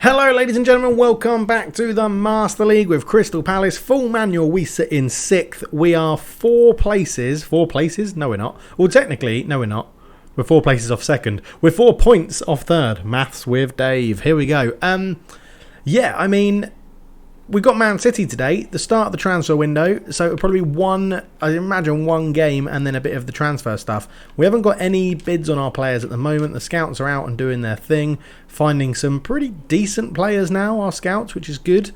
Hello ladies and gentlemen, welcome back to the Master League with Crystal Palace. Full manual, we sit in 6th. We are 4 places? No we're not. Well technically, no we're not. We're 4 places off 2nd. We're 4 points off 3rd. Maths with Dave. Here we go. Yeah, I mean, we got Man City today, the start of the transfer window, so it'll probably be I imagine one game and then a bit of the transfer stuff. We haven't got any bids on our players at the moment. The scouts are out and doing their thing, finding some pretty decent players now, our scouts, which is good.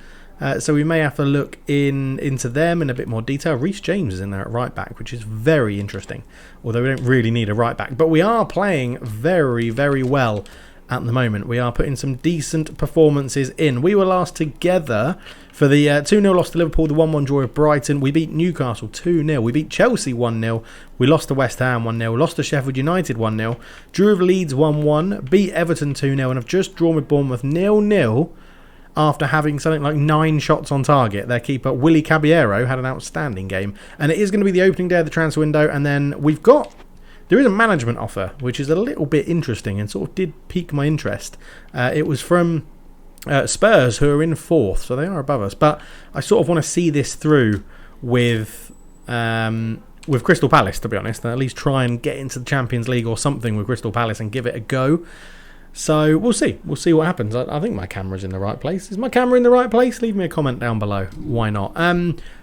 So we may have to look into them in a bit more detail. Reece James is in there at right back, which is very interesting, although we don't really need a right back. But we are playing very, very well at the moment. We are putting some decent performances in. We were last together for the 2-0 loss to Liverpool, the 1-1 draw with Brighton. We beat Newcastle 2-0. We beat Chelsea 1-0. We lost to West Ham 1-0. Lost to Sheffield United 1-0. Drew with Leeds 1-1. Beat Everton 2-0 and have just drawn with Bournemouth 0-0 after having something like 9 shots on target. Their keeper, Willy Caballero, had an outstanding game. And it is going to be the opening day of the transfer window. And then there is a management offer, which is a little bit interesting and sort of did pique my interest. It was from Spurs, who are in 4th, so they are above us. But I sort of want to see this through with Crystal Palace, to be honest, and at least try and get into the Champions League or something with Crystal Palace and give it a go. So we'll see. We'll see what happens. I think my camera's in the right place. Is my camera in the right place? Leave me a comment down below. Why not?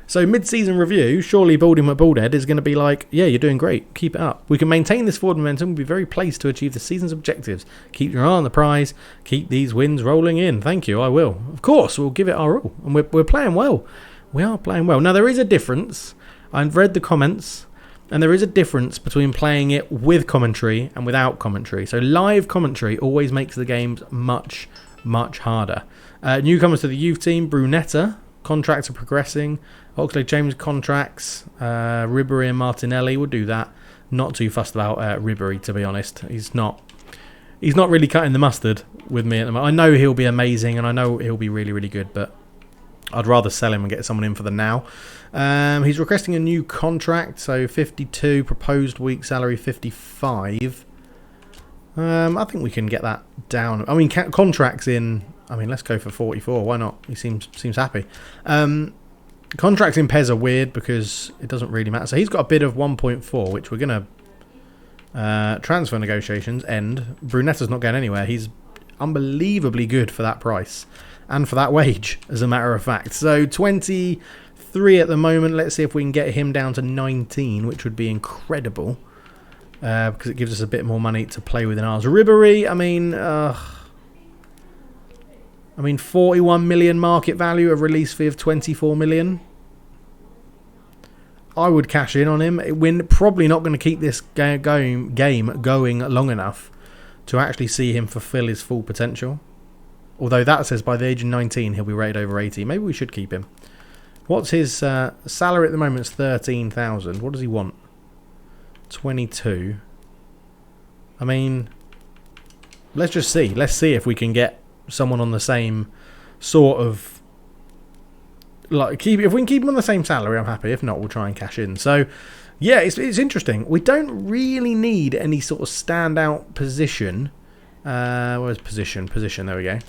So mid-season review, surely Baldy McBaldhead is going to be like, yeah, you're doing great. Keep it up. We can maintain this forward momentum. We'll be very pleased to achieve the season's objectives. Keep your eye on the prize. Keep these wins rolling in. Thank you, I will. Of course, we'll give it our all. And we're playing well. We are playing well. Now, there is a difference. I've read the comments. And there is a difference between playing it with commentary and without commentary. So live commentary always makes the games much, much harder. Newcomers to the youth team, Brunetta. Contracts are progressing. Oxlade-Chamberlain contracts. Ribery and Martinelli will do that. Not too fussed about Ribery, to be honest. He's not really cutting the mustard with me at the moment. I know he'll be amazing and I know he'll be really, really good, but I'd rather sell him and get someone in for the now. He's requesting a new contract, so 52, proposed week salary 55. I think we can get that down. I mean, contracts in... I mean, let's go for 44. Why not? He seems happy. Contracts in PES are weird because it doesn't really matter. So he's got a bid of 1.4, which we're going to... transfer negotiations end. Brunetta's not going anywhere. He's unbelievably good for that price. And for that wage, as a matter of fact. So 23 at the moment. Let's see if we can get him down to 19, which would be incredible. Because it gives us a bit more money to play with in ours. Ribery, I mean, 41 million market value, a release fee of 24 million. I would cash in on him. We're probably not going to keep this game going long enough to actually see him fulfill his full potential. Although that says by the age of 19 he'll be rated over 80. Maybe we should keep him. What's his salary at the moment? Is 13,000. What does he want? 22. I mean, let's just see. Let's see if we can get someone on the same sort of... if we can keep him on the same salary, I'm happy. If not, we'll try and cash in. So, yeah, it's interesting. We don't really need any sort of standout position. Where's position? Position, there we go.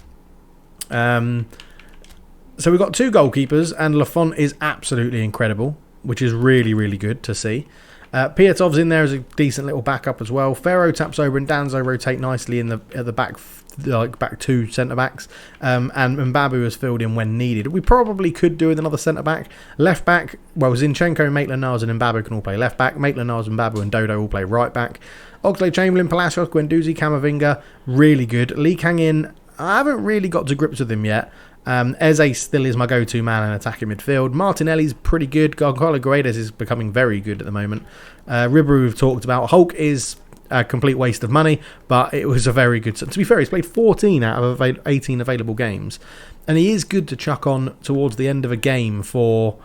So we've got 2 goalkeepers, and Lafont is absolutely incredible, which is really, really good to see. Pietov's in there as a decent little backup as well. Ferro taps over and Danzo rotate nicely at the back, like back 2 centre backs. And Mbabu is filled in when needed. We probably could do with another centre back. Left back, well, Zinchenko, Maitland-Niles and Mbabu can all play left back. Maitland-Niles, Mbabu and Dodo all play right back. Oxlade-Chamberlain, Palacios, Guendouzi, Camavinga, really good. Lee Kang-in, I haven't really got to grips with him yet. Eze still is my go-to man in attacking midfield. Martinelli's pretty good. Gonzalo Guedes is becoming very good at the moment. Ribery we've talked about. Hulk is a complete waste of money, but it was a very good... To be fair, he's played 14 out of 18 available games. And he is good to chuck on towards the end of a game for...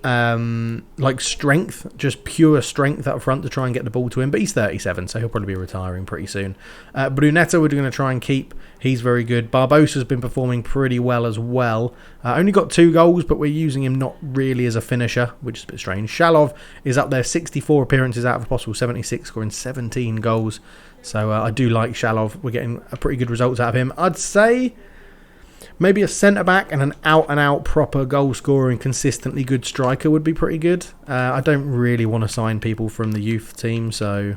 like strength, just pure strength up front to try and get the ball to him, but he's 37, so he'll probably be retiring pretty soon. Brunetta we're going to try and keep. He's very good. Barbosa's been performing pretty well as well. Only got 2 goals, but we're using him not really as a finisher, which is a bit strange. Shalov is up there, 64 appearances out of a possible 76, scoring 17 goals. So I do like Shalov. We're getting a pretty good results out of him. I'd say Maybe a centre-back and an out-and-out proper goal-scorer and consistently good striker would be pretty good. I don't really want to sign people from the youth team, so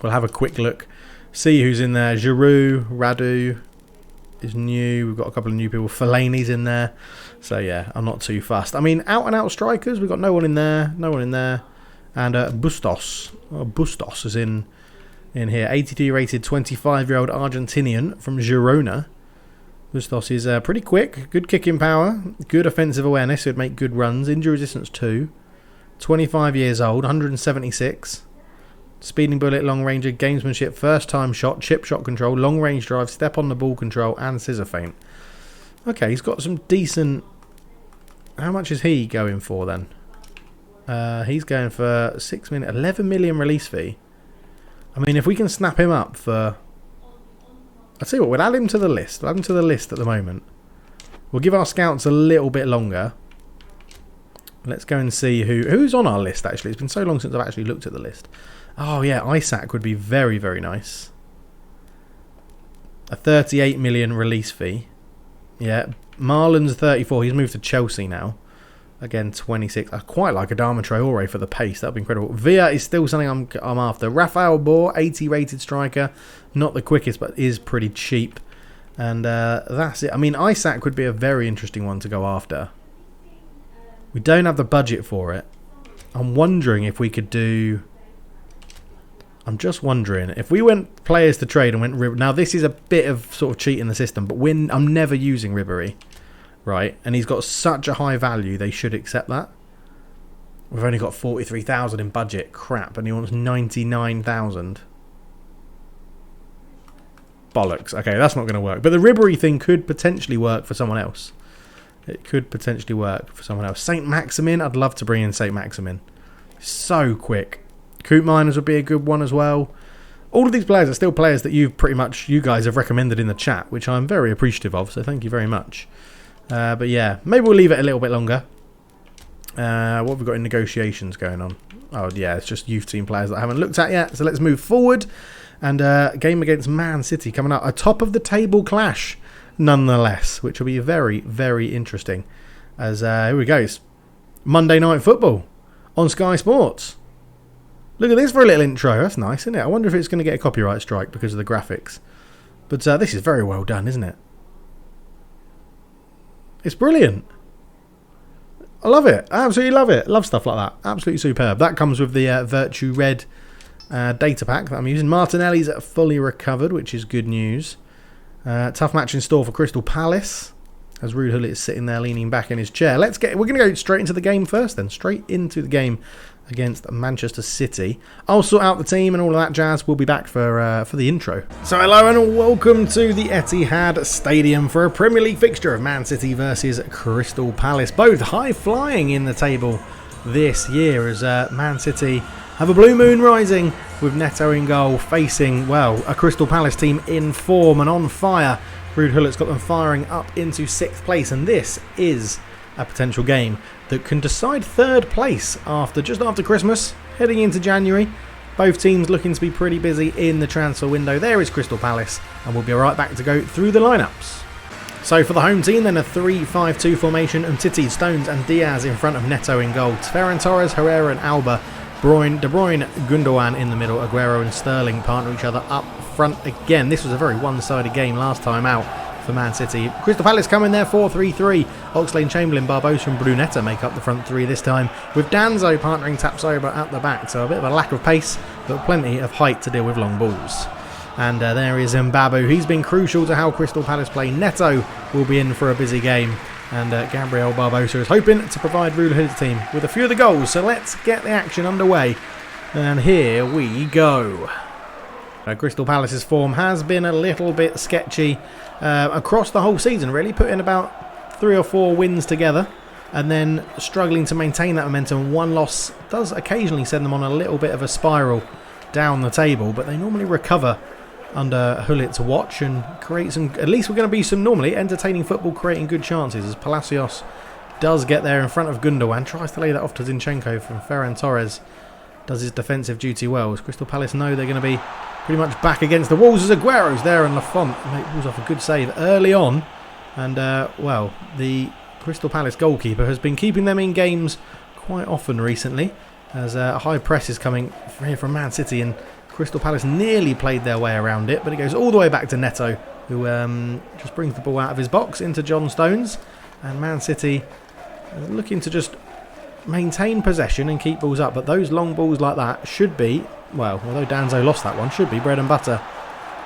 we'll have a quick look. See who's in there. Giroud, Radu is new. We've got a couple of new people. Fellaini's in there. So, yeah, I'm not too fussed. I mean, out-and-out strikers, we've got no one in there. No one in there. And Bustos. Oh, Bustos is in here. 82 rated 25-year-old Argentinian from Girona. Bustos is pretty quick, good kicking power, good offensive awareness, so he'd make good runs, injury resistance 2, 25 years old, 176, speeding bullet, long ranger, gamesmanship, first time shot, chip shot control, long range drive, step on the ball control and scissor feint. Okay, he's got some decent... How much is he going for then? He's going for 6 million, 11 million release fee. I mean, if we can snap him up for... I'll tell you what, we'll add him to the list. We'll add him to the list at the moment. We'll give our scouts a little bit longer. Let's go and see who's on our list, actually. It's been so long since I've actually looked at the list. Oh, yeah, Isaac would be very, very nice. A 38 million release fee. Yeah, Marlon's 34. He's moved to Chelsea now. Again, 26. I quite like Adama Traore for the pace. That would be incredible. Villa is still something I'm after. Rafael Bohr, 80 rated striker. Not the quickest, but is pretty cheap. And that's it. I mean, Isaac would be a very interesting one to go after. We don't have the budget for it. I'm wondering if we could do... I'm just wondering. If we went players to trade and went... Now, this is a bit of sort of cheating the system, but I'm never using Ribery. Right, and he's got such a high value, they should accept that. We've only got 43,000 in budget. Crap, and he wants 99,000. Bollocks. Okay, that's not going to work. But the Ribery thing could potentially work for someone else. It could potentially work for someone else. St. Maximin, I'd love to bring in St. Maximin. So quick. Coop Miners would be a good one as well. All of these players are still players that you guys have recommended in the chat, which I'm very appreciative of, so thank you very much. But yeah, maybe we'll leave it a little bit longer. What have we got in negotiations going on? Oh yeah, it's just youth team players that I haven't looked at yet. So let's move forward. And game against Man City coming up. A top of the table clash, nonetheless, which will be very, very interesting. As here we go. It's Monday Night Football on Sky Sports. Look at this for a little intro. That's nice, isn't it? I wonder if it's going to get a copyright strike because of the graphics. But this is very well done, isn't it? It's brilliant. I love it. I absolutely love it. Love stuff like that. Absolutely superb. That comes with the Virtue Red data pack that I'm using. Martinelli's fully recovered, which is good news. Tough match in store for Crystal Palace. As Ruud Gullit is sitting there leaning back in his chair. We're going to go straight into the game first then. Straight into the game against Manchester City. I'll sort out the team and all of that jazz. We'll be back for the intro. So hello and welcome to the Etihad Stadium for a Premier League fixture of Man City versus Crystal Palace. Both high flying in the table this year as Man City have a blue moon rising with Neto in goal facing, well, a Crystal Palace team in form and on fire. Ruud Gullit's got them firing up into 6th place, and this is a potential game that can decide 3rd place just after Christmas, heading into January. Both teams looking to be pretty busy in the transfer window. There is Crystal Palace, and we'll be right back to go through the lineups. So for the home team, then a 3-5-2 formation. Umtiti, Stones and Diaz in front of Neto in goal. Ferran Torres, Herrera and Alba. De Bruyne, Gundogan in the middle. Aguero and Sterling partner each other up front again. This was a very one-sided game last time out for Man City. Crystal Palace coming there 4-3-3. Oxlade, Chamberlain, Barbosa and Brunetta make up the front three this time, with Danzo partnering Tapsoba at the back. So a bit of a lack of pace, but plenty of height to deal with long balls. And there is Mbabu. He's been crucial to how Crystal Palace play. Neto will be in for a busy game. And Gabriel Barbosa is hoping to provide Ruud Gullit's team with a few of the goals. So let's get the action underway. And here we go. Crystal Palace's form has been a little bit sketchy across the whole season, really. Put in about 3 or 4 wins together and then struggling to maintain that momentum. One loss does occasionally send them on a little bit of a spiral down the table, but they normally recover under Gullit's watch and create some, at least we're going to be some normally entertaining football, creating good chances as Palacios does get there in front of Gundogan, tries to lay that off to Zinchenko from Ferran Torres, does his defensive duty well as Crystal Palace know they're going to be pretty much back against the walls as Aguero's there and Lafont pulls off a good save early on And, well, the Crystal Palace goalkeeper has been keeping them in games quite often recently, as a high press is coming here from Man City, and Crystal Palace nearly played their way around it, but it goes all the way back to Neto, who just brings the ball out of his box into John Stones, and Man City is looking to just maintain possession and keep balls up, but those long balls like that should be, well, although Danzo lost that one, should be bread and butter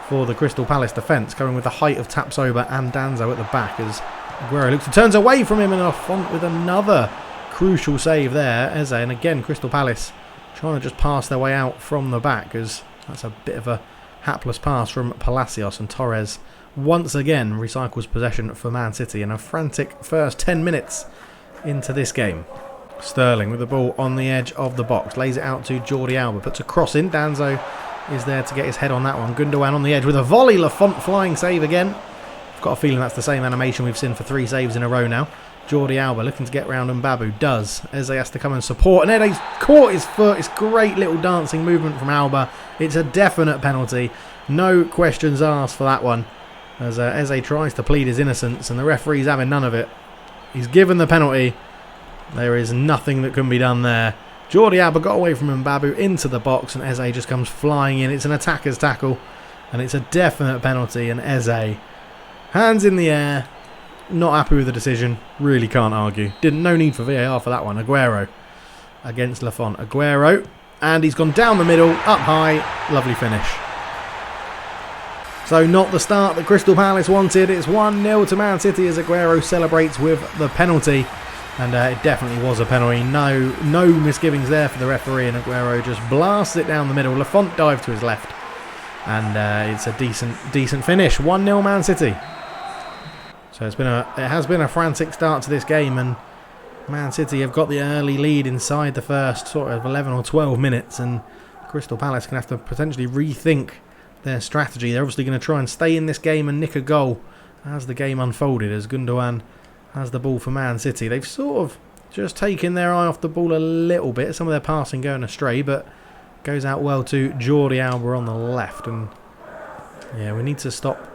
for the Crystal Palace defence, coming with the height of Tapsoba and Danzo at the back as Aguero looks to turns away from him, and Lafont with another crucial save there. Eze, and again Crystal Palace trying to just pass their way out from the back, as that's a bit of a hapless pass from Palacios, and Torres once again recycles possession for Man City in a frantic first 10 minutes into this game. Sterling with the ball on the edge of the box, lays it out to Jordi Alba, puts a cross in. Danzo is there to get his head on that one. Gundogan on the edge with a volley. Lafont flying save again. I've got a feeling that's the same animation we've seen for 3 saves in a row now. Jordi Alba looking to get round Mbabu, does. Eze has to come and support, and Ede's caught his foot. It's great little dancing movement from Alba. It's a definite penalty. No questions asked for that one, as Eze tries to plead his innocence, and the referee's having none of it. He's given the penalty. There is nothing that can be done there. Jordi Alba got away from Mbabu into the box, and Eze just comes flying in. It's an attacker's tackle, and it's a definite penalty, and Eze, hands in the air, not happy with the decision. Really can't argue. No need for VAR for that one. Aguero against Lafont. Aguero, and he's gone down the middle, up high. Lovely finish. So not the start that Crystal Palace wanted. It's 1-0 to Man City as Aguero celebrates with the penalty. And it definitely was a penalty. No misgivings there for the referee, and Aguero just blasts it down the middle. Lafont dived to his left, and it's a decent finish. 1-0 Man City. So it has been a frantic start to this game, and Man City have got the early lead inside the first sort of 11 or 12 minutes, and Crystal Palace can have to potentially rethink their strategy. They're obviously going to try and stay in this game and nick a goal as the game unfolded, as Gundogan has the ball for Man City. They've sort of just taken their eye off the ball a little bit. Some of their passing going astray, but goes out well to Jordi Alba on the left. And yeah, we need to stop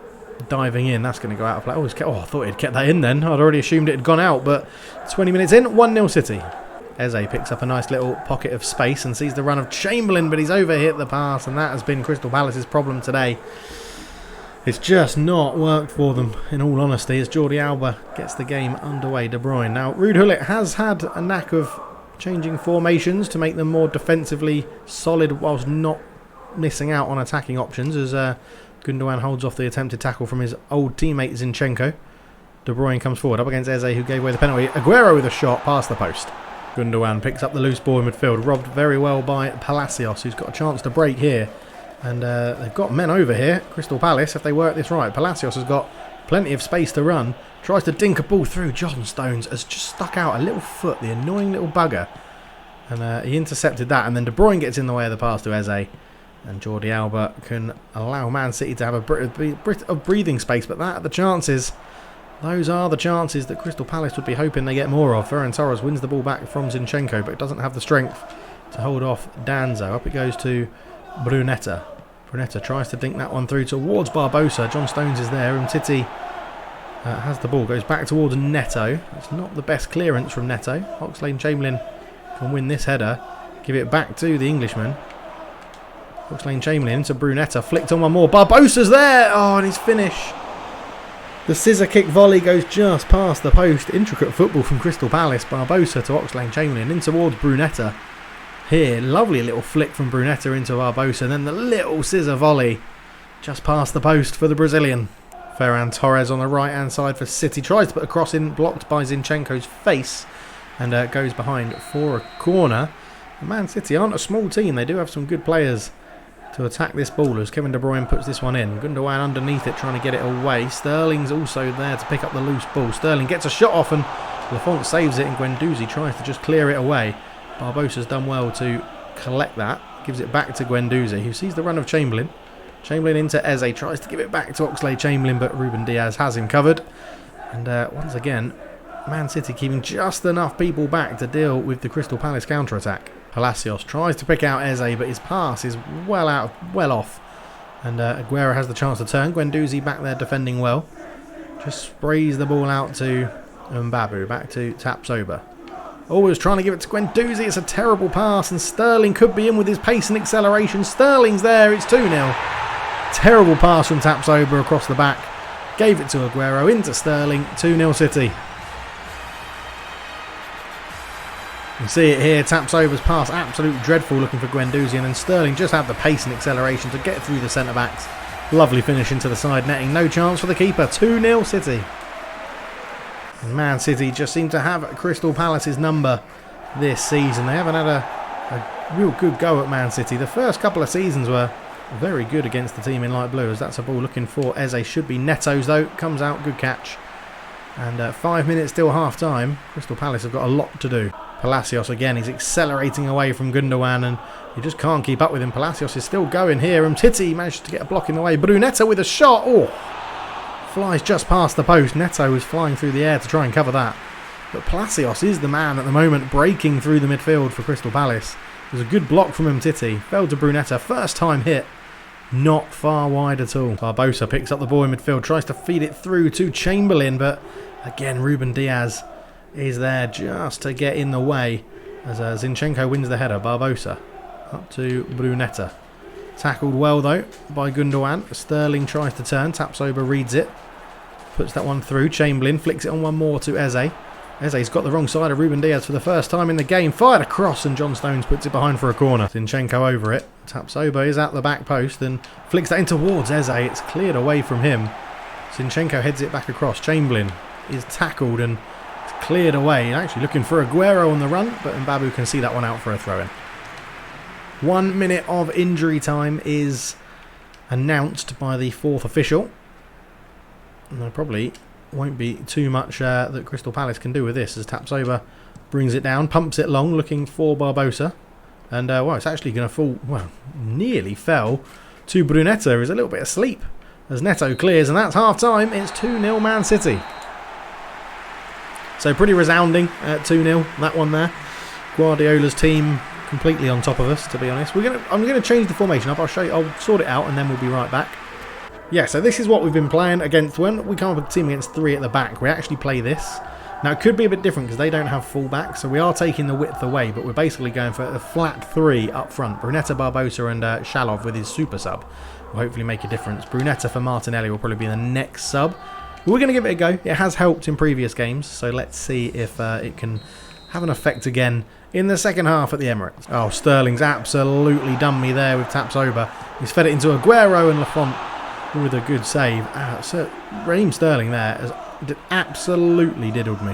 diving in. That's going to go out of play. I thought he'd kept that in then. I'd already assumed it had gone out, but 20 minutes in, 1-0 City. Eze picks up a nice little pocket of space and sees the run of Chamberlain, but he's overhit the pass, and that has been Crystal Palace's problem today. It's just not worked for them, in all honesty, as Jordi Alba gets the game underway. De Bruyne. Now, Ruud Gullit has had a knack of changing formations to make them more defensively solid whilst not missing out on attacking options, as Gundogan holds off the attempted tackle from his old teammate Zinchenko. De Bruyne comes forward up against Eze, who gave away the penalty. Aguero with a shot past the post. Gundogan picks up the loose ball in midfield, robbed very well by Palacios, who's got a chance to break here. And they've got men over here, Crystal Palace, if they work this right. Palacios has got plenty of space to run. Tries to dink a ball through. John Stones has just stuck out a little foot, the annoying little bugger. And he intercepted that. And then De Bruyne gets in the way of the pass to Eze. And Jordi Alba can allow Man City to have a bit of breathing space. But that are the chances. Those are the chances that Crystal Palace would be hoping they get more of. Ferran Torres wins the ball back from Zinchenko, but doesn't have the strength to hold off Danzo. Up it goes to Brunetta. Brunetta tries to dink that one through towards Barbosa. John Stones is there, and City has the ball. Goes back towards Neto. It's not the best clearance from Neto. Oxlade-Chamberlain can win this header. Give it back to the Englishman. Oxlade-Chamberlain into Brunetta. Flicked on one more. Barbosa's there! Oh, and his finish. The scissor kick volley goes just past the post. Intricate football from Crystal Palace. Barbosa to Oxlade-Chamberlain in towards Brunetta. Here, lovely little flick from Brunetta into Barbosa, and then the little scissor volley just past the post for the Brazilian. Ferran Torres on the right hand side for City, tries to put a cross in, blocked by Zinchenko's face, and goes behind for a corner. Man City aren't a small team, they do have some good players to attack this ball as Kevin De Bruyne puts this one in. Gundogan underneath it trying to get it away. Sterling's also there to pick up the loose ball. Sterling gets a shot off and Lafont saves it, and Guendouzi tries to just clear it away. Barbosa's done well to collect that. Gives it back to Guendouzi, who sees the run of Chamberlain. Chamberlain into Eze, tries to give it back to Oxlade-Chamberlain, but Ruben Diaz has him covered. And once again, Man City keeping just enough people back to deal with the Crystal Palace counter-attack. Palacios tries to pick out Eze, but his pass is well off. And Aguero has the chance to turn. Guendouzi back there defending well. Just sprays the ball out to Mbabu. Back to Tapsoba. Always trying to give it to Guendouzi. It's a terrible pass, and Sterling could be in with his pace and acceleration. Sterling's there. It's 2-0. Terrible pass from Tapsoba across the back. Gave it to Aguero into Sterling. 2-0 City. You can see it here. Tapsoba's pass, absolutely dreadful looking for Guendouzi, and then Sterling just had the pace and acceleration to get through the centre-backs. Lovely finish into the side netting. No chance for the keeper. 2-0 City. And Man City just seem to have Crystal Palace's number this season. They haven't had a real good go at Man City. The first couple of seasons were very good against the team in light blue, as that's a ball looking for Eze. Should be Neto's though. Comes out, good catch. And 5 minutes till half time. Crystal Palace have got a lot to do. Palacios again, he's accelerating away from Gundogan, and you just can't keep up with him. Palacios is still going here, and Titi managed to get a block in the way. Brunetta with a shot. Oh, flies just past the post. Neto was flying through the air to try and cover that. But Palacios is the man at the moment, breaking through the midfield for Crystal Palace. There's a good block from Titi. Fell to Brunetta. First time hit. Not far wide at all. Barbosa picks up the ball in midfield, tries to feed it through to Chamberlain, but again Ruben Diaz is there just to get in the way as Zinchenko wins the header. Barbosa up to Brunetta. Tackled well though by Gundogan. Sterling tries to turn. Tapsoba reads it. Puts that one through. Chamberlain flicks it on one more to Eze. Eze's got the wrong side of Ruben Diaz for the first time in the game. Fired across, and John Stones puts it behind for a corner. Zinchenko over it. Tapsoba is at the back post and flicks that in towards Eze. It's cleared away from him. Zinchenko heads it back across. Chamberlain is tackled and it's cleared away. Actually looking for Aguero on the run, but Mbabu can see that one out for a throw-in. 1 minute of injury time is announced by the fourth official. And there probably won't be too much that Crystal Palace can do with this, as Tapsoba brings it down, pumps it long, looking for Barbosa. And, well, it's actually going to fall, well, nearly fell to Brunetta, who's a little bit asleep, as Neto clears, and that's half-time. It's 2-0 Man City. So pretty resounding 2-0, that one there. Guardiola's team completely on top of us, to be honest. I'm going to change the formation up. I'll show you. I'll sort it out, and then we'll be right back. Yeah, so this is what we've been playing against. When we come up with a team against 3 at the back, we actually play this. Now, it could be a bit different because they don't have full-back, so we are taking the width away, but we're basically going for a flat 3 up front. Brunetta, Barbosa, and Shalov with his super sub will hopefully make a difference. Brunetta for Martinelli will probably be the next sub. We're going to give it a go. It has helped in previous games, so let's see if it can have an effect again in the second half at the Emirates. Oh, Sterling's absolutely done me there with Tapsoba. He's fed it into Aguero, and Lafont with a good save. So Raheem Sterling there has absolutely diddled me.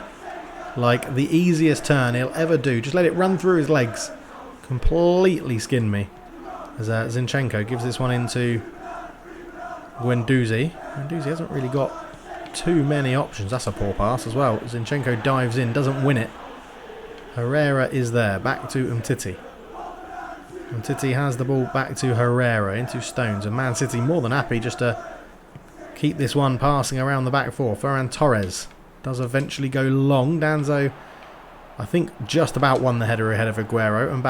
Like the easiest turn he'll ever do. Just let it run through his legs. Completely skinned me. As Zinchenko gives this one into Guendouzi. Guendouzi hasn't really got too many options. That's a poor pass as well. Zinchenko dives in, doesn't win it. Herrera is there. Back to Umtiti. Umtiti has the ball back to Herrera, into Stones, and Man City more than happy just to keep this one passing around the back four. Ferran Torres does eventually go long. Danzo, I think, just about won the header ahead of Aguero. And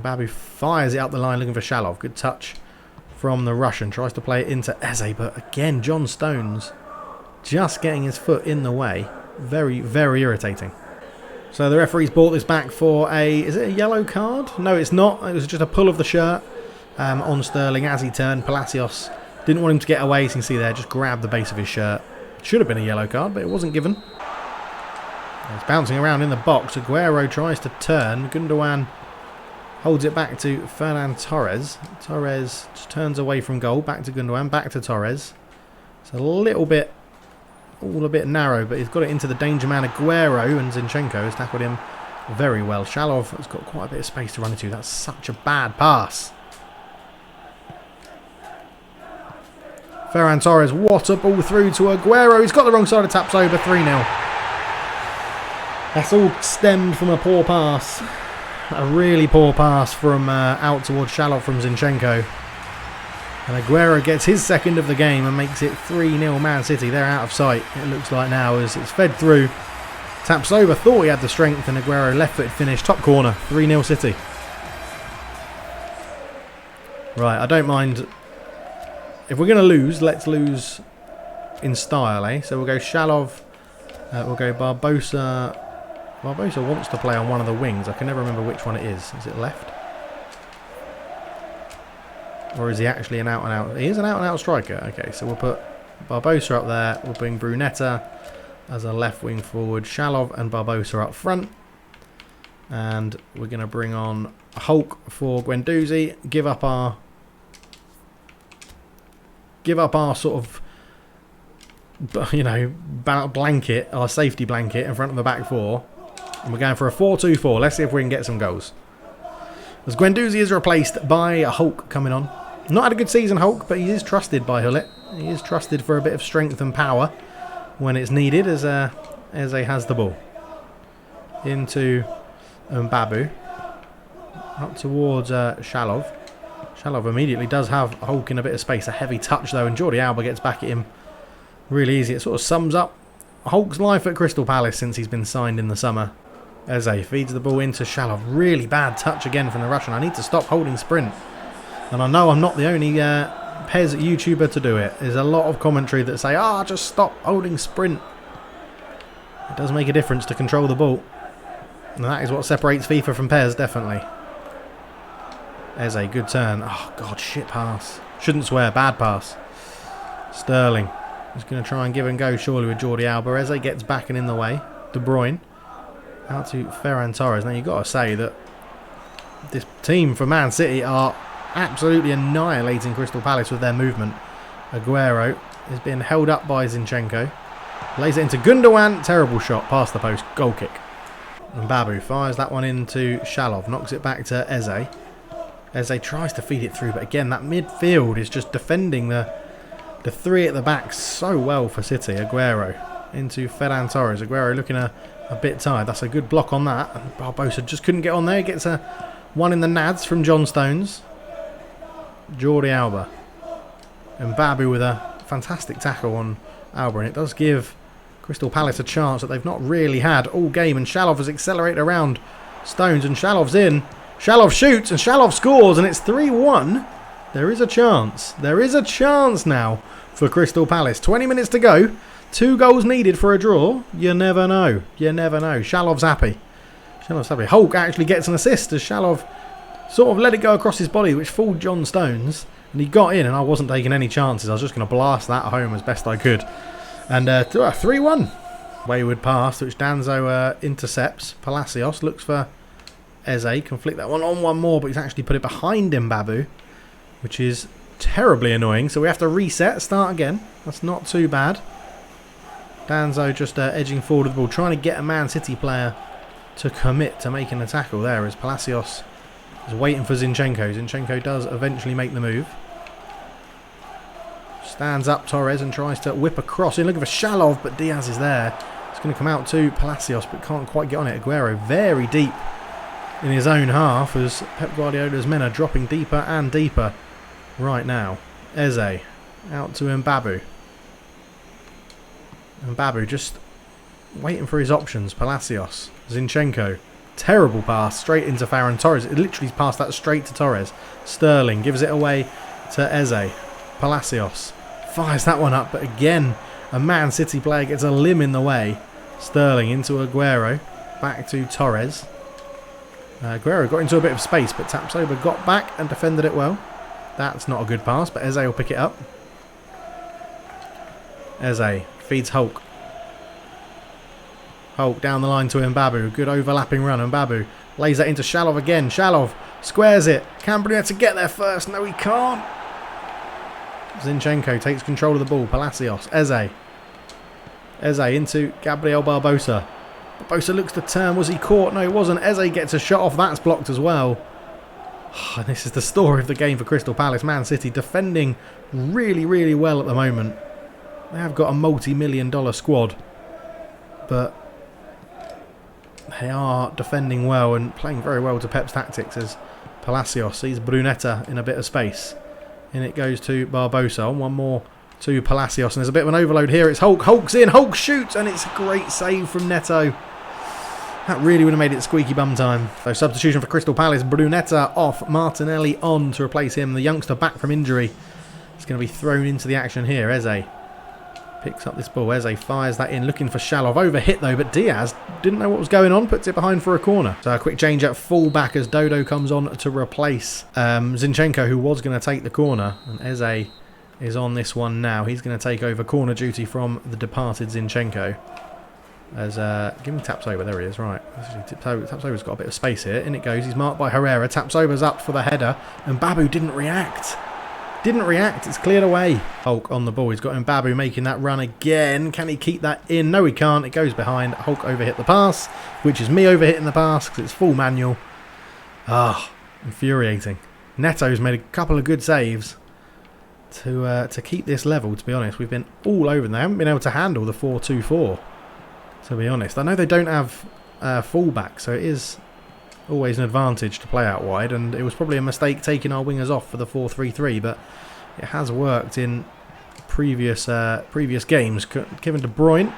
Mbabu fires it up the line looking for Shalov. Good touch from the Russian. Tries to play it into Eze, but again, John Stones just getting his foot in the way. Very, very irritating. So the referee's brought this back for is it a yellow card? No, it's not. It was just a pull of the shirt on Sterling as he turned. Palacios didn't want him to get away, as you can see there, just grabbed the base of his shirt. Should have been a yellow card, but it wasn't given. It's bouncing around in the box. Aguero tries to turn. Gundogan holds it back to Ferran Torres. Torres just turns away from goal. Back to Gundogan, back to Torres. It's a little bit, all a bit narrow, but he's got it into the danger man Aguero, and Zinchenko has tackled him very well. Shalov has got quite a bit of space to run into. That's such a bad pass. Ferran Torres, what a ball through to Aguero. He's got the wrong side of Tapsoba, 3-0. That's all stemmed from a poor pass. A really poor pass from out towards Shalov from Zinchenko. And Aguero gets his second of the game and makes it 3-0 Man City. They're out of sight, it looks like now, as it's fed through. Tapsoba thought he had the strength, and Aguero left foot finish. Top corner, 3-0 City. Right, I don't mind If we're going to lose, let's lose in style, eh? So we'll go Shalov. We'll go Barbosa. Barbosa wants to play on one of the wings. I can never remember which one it is. Is it left? Or is he actually an out-and-out? He is an out-and-out striker. Okay, so we'll put Barbosa up there. We'll bring Brunetta as a left wing forward. Shalov and Barbosa up front. And we're going to bring on Hulk for Guendouzi. Give up our sort of, you know, blanket, our safety blanket in front of the back four. And we're going for a 4-2-4. Let's see if we can get some goals. As Guendouzi is replaced by Hulk coming on. Not had a good season, Hulk, but he is trusted by Gullit. He is trusted for a bit of strength and power when it's needed as he has the ball. Into Mbabu. Up towards Shalov. Shalov immediately does have Hulk in a bit of space. A heavy touch though, and Jordi Alba gets back at him really easy. It sort of sums up Hulk's life at Crystal Palace since he's been signed in the summer. Eze feeds the ball into Shalov. Really bad touch again from the Russian. I need to stop holding sprint. And I know I'm not the only PES YouTuber to do it. There's a lot of commentary that say, just stop holding sprint. It does make a difference to control the ball. And that is what separates FIFA from PES, definitely. Eze, good turn. Oh, God, shit pass. Shouldn't swear, bad pass. Sterling is going to try and give and go, surely, with Jordi Alba. Eze gets back and in the way. De Bruyne. Out to Ferran Torres. Now, you've got to say that this team for Man City are absolutely annihilating Crystal Palace with their movement. Aguero is being held up by Zinchenko. Lays it into Gundogan. Terrible shot. Past the post. Goal kick. And Babu fires that one into Shalov. Knocks it back to Eze. Eze tries to feed it through, but again, that midfield is just defending the three at the back so well for City. Aguero into Ferran Torres. Aguero looking a bit tired. That's a good block on that. And Barbosa just couldn't get on there. Gets a one in the nads from John Stones. Jordi Alba. And Babu with a fantastic tackle on Alba. And it does give Crystal Palace a chance that they've not really had all game. And Shalov has accelerated around Stones. And Shalov's in. Shalov shoots and Shalov scores. And it's 3-1. There is a chance. There is a chance now for Crystal Palace. 20 minutes to go. 2 goals needed for a draw. You never know. You never know. Shalov's happy. Shalov's happy. Hulk actually gets an assist as Shalov sort of let it go across his body, which fooled John Stones. And he got in, and I wasn't taking any chances. I was just going to blast that home as best I could. And 3-1. Wayward pass, which Danzo intercepts. Palacios looks for Eze. Can flick that one on one more, but he's actually put it behind him, Babu. Which is terribly annoying. So we have to reset, start again. That's not too bad. Danzo just edging forward with the ball, trying to get a Man City player to commit to making a tackle there as Palacios is waiting for Zinchenko. Zinchenko does eventually make the move. Stands up Torres and tries to whip across. In looking for Shalov, but Diaz is there. It's going to come out to Palacios, but can't quite get on it. Aguero very deep in his own half as Pep Guardiola's men are dropping deeper and deeper right now. Eze out to Mbabu. Mbabu just waiting for his options. Palacios. Zinchenko. Terrible pass straight into Ferran Torres. It literally passed that straight to Torres. Sterling gives it away to Eze. Palacios fires that one up, but again a Man City player gets a limb in the way. Sterling into Aguero. Back to Torres. Aguero got into a bit of space, but Tapsoba got back and defended it well. That's not a good pass, but Eze will pick it up. Eze feeds Hulk. Hulk down the line to Mbabu. Good overlapping run. Mbabu lays that into Shalov again. Shalov squares it. Can Brunetta get there first? No, he can't. Zinchenko takes control of the ball. Palacios. Eze. Eze into Gabriel Barbosa. Barbosa looks to turn. Was he caught? No, he wasn't. Eze gets a shot off. That's blocked as well. And this is the story of the game for Crystal Palace. Man City defending really, really well at the moment. They have got a multi-million-dollar squad. But they are defending well and playing very well to Pep's tactics as Palacios sees Brunetta in a bit of space. In it goes to Barbosa. One more to Palacios. And there's a bit of an overload here. It's Hulk. Hulk's in. Hulk shoots. And it's a great save from Neto. That really would have made it squeaky bum time. So substitution for Crystal Palace. Brunetta off. Martinelli on to replace him. The youngster back from injury. is going to be thrown into the action here. Eze picks up this ball. Eze fires that in, looking for Shalov. Overhit though, but Diaz didn't know what was going on. Puts it behind for a corner. So a quick change at full back as Dodo comes on to replace Zinchenko, who was going to take the corner. And Eze is on this one now. He's going to take over corner duty from the departed Zinchenko. As give me Tapsoba. There he is. Right. Tapsoba's got a bit of space here. In it goes. He's marked by Herrera. Tapsoba's up for the header, and Babu didn't react. It's cleared away. Hulk on the ball. He's got Mbabu making that run again. Can he keep that in? No, he can't. It goes behind. Hulk overhit the pass, which is me overhitting the pass because it's full manual. Ah, infuriating. Neto's made a couple of good saves to keep this level, to be honest. We've been all over them. They haven't been able to handle the 4-2-4, to be honest. I know they don't have fullback, so it is always an advantage to play out wide, and it was probably a mistake taking our wingers off for the 4-3-3, but it has worked in previous games. Kevin De Bruyne,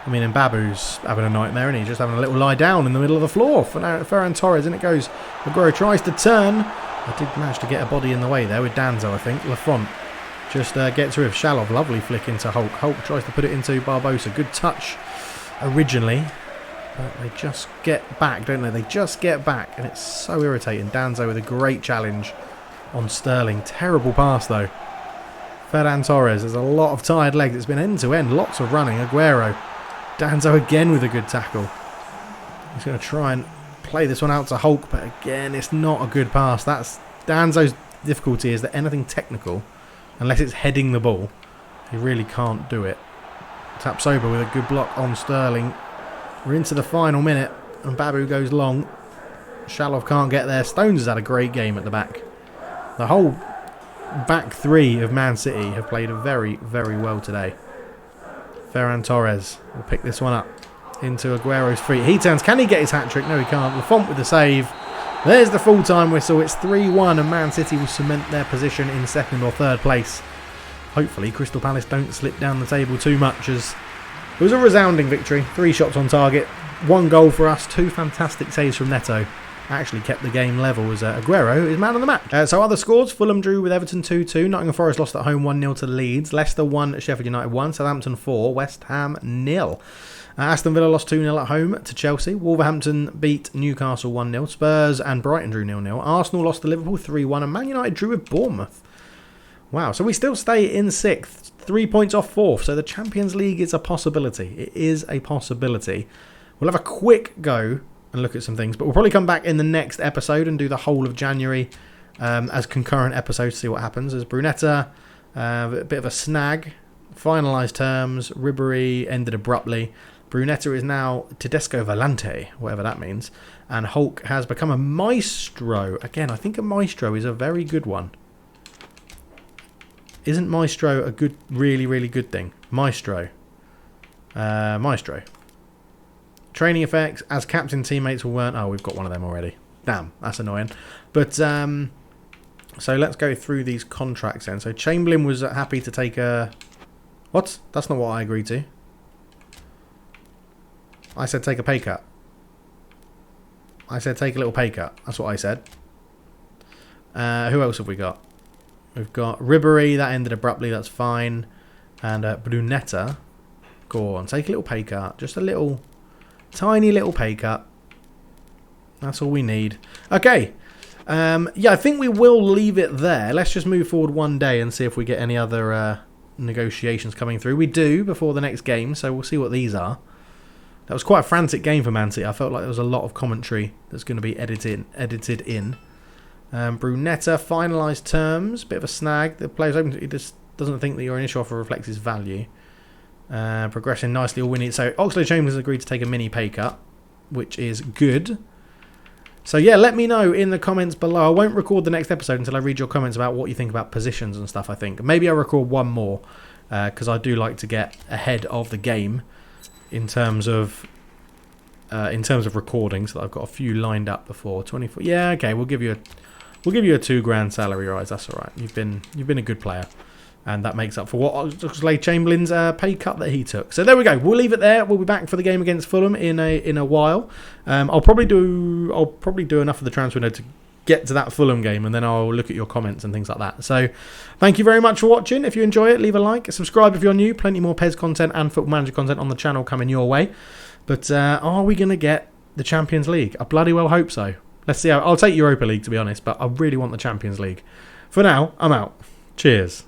I mean, Mbabu's having a nightmare, and he's just having a little lie down in the middle of the floor. Ferran Torres, in it goes. Aguero tries to turn. I did manage to get a body in the way there with Danzo, I think. Lafront just gets rid of Shalov. Lovely flick into Hulk. Hulk tries to put it into Barbosa. Good touch originally. But they just get back, don't they? They just get back, and it's so irritating. Danzo with a great challenge on Sterling. Terrible pass, though. Ferran Torres, there's a lot of tired legs. It's been end-to-end, lots of running. Aguero. Danzo again with a good tackle. He's going to try and play this one out to Hulk, but again, it's not a good pass. That's Danzo's difficulty, is that anything technical, unless it's heading the ball, he really can't do it. Tapsoba with a good block on Sterling. We're into the final minute, and Babu goes long. Shalov can't get there. Stones has had a great game at the back. The whole back three of Man City have played very, very well today. Ferran Torres will pick this one up into Aguero's feet. He turns. Can he get his hat-trick? No, he can't. Lafont with the save. There's the full-time whistle. It's 3-1, and Man City will cement their position in second or third place. Hopefully, Crystal Palace don't slip down the table too much, as it was a resounding victory. 3 shots on target, 1 goal for us, 2 fantastic saves from Neto. Actually kept the game level as Aguero is man of the match. So other scores: Fulham drew with Everton 2-2. Nottingham Forest lost at home 1-0 to Leeds. Leicester 1, Sheffield United 1. Southampton 4, West Ham 0. Aston Villa lost 2-0 at home to Chelsea. Wolverhampton beat Newcastle 1-0. Spurs and Brighton drew 0-0. Arsenal lost to Liverpool 3-1. And Man United drew with Bournemouth. Wow, so we still stay in 6th. 3 points off 4th. So the Champions League is a possibility. It is a possibility. We'll have a quick go and look at some things, but we'll probably come back in the next episode and do the whole of January as concurrent episodes to see what happens. As Brunetta, a bit of a snag, finalised terms. Ribery ended abruptly. Brunetta is now Tedesco Volante, whatever that means, and Hulk has become a maestro. Again, I think a maestro is a very good one. Isn't maestro a good, really, really good thing? Maestro. Maestro. Training effects, as captain, teammates will weren't. Oh, we've got one of them already. Damn, that's annoying. But, so let's go through these contracts then. So Chamberlain was happy to take a... What? That's not what I agreed to. I said take a pay cut. I said take a little pay cut. That's what I said. Who else have we got? We've got Ribery. That ended abruptly. That's fine. And Brunetta. Go on. Take a little pay cut. Just a little... tiny little pay cut. That's all we need. Okay. Yeah, I think we will leave it there. Let's just move forward one day and see if we get any other negotiations coming through. We do before the next game, so we'll see what these are. That was quite a frantic game for Man City. I felt like there was a lot of commentary that's going to be edited in. Brunetta, finalised terms. Bit of a snag. The player's open. He just doesn't think that your initial offer reflects his value. Progressing nicely, all winning. So Oxlade-Chamberlain has agreed to take a mini pay cut, which is good. So yeah, let me know in the comments below. I won't record the next episode until I read your comments about what you think about positions and stuff. I think maybe I'll record one more because I do like to get ahead of the game in terms of recording. So that I've got a few lined up before 24. Yeah, okay, we'll give you a $2,000 salary rise. That's all right. You've been a good player. And that makes up for what Oxlade-Chamberlain's pay cut that he took. So there we go. We'll leave it there. We'll be back for the game against Fulham in a while. I'll probably do enough of the transfer window to get to that Fulham game, and then I'll look at your comments and things like that. So thank you very much for watching. If you enjoy it, leave a like, subscribe if you're new. Plenty more PES content and Football Manager content on the channel coming your way. But are we going to get the Champions League? I bloody well hope so. Let's see how. I'll take Europa League, to be honest, but I really want the Champions League. For now, I'm out. Cheers.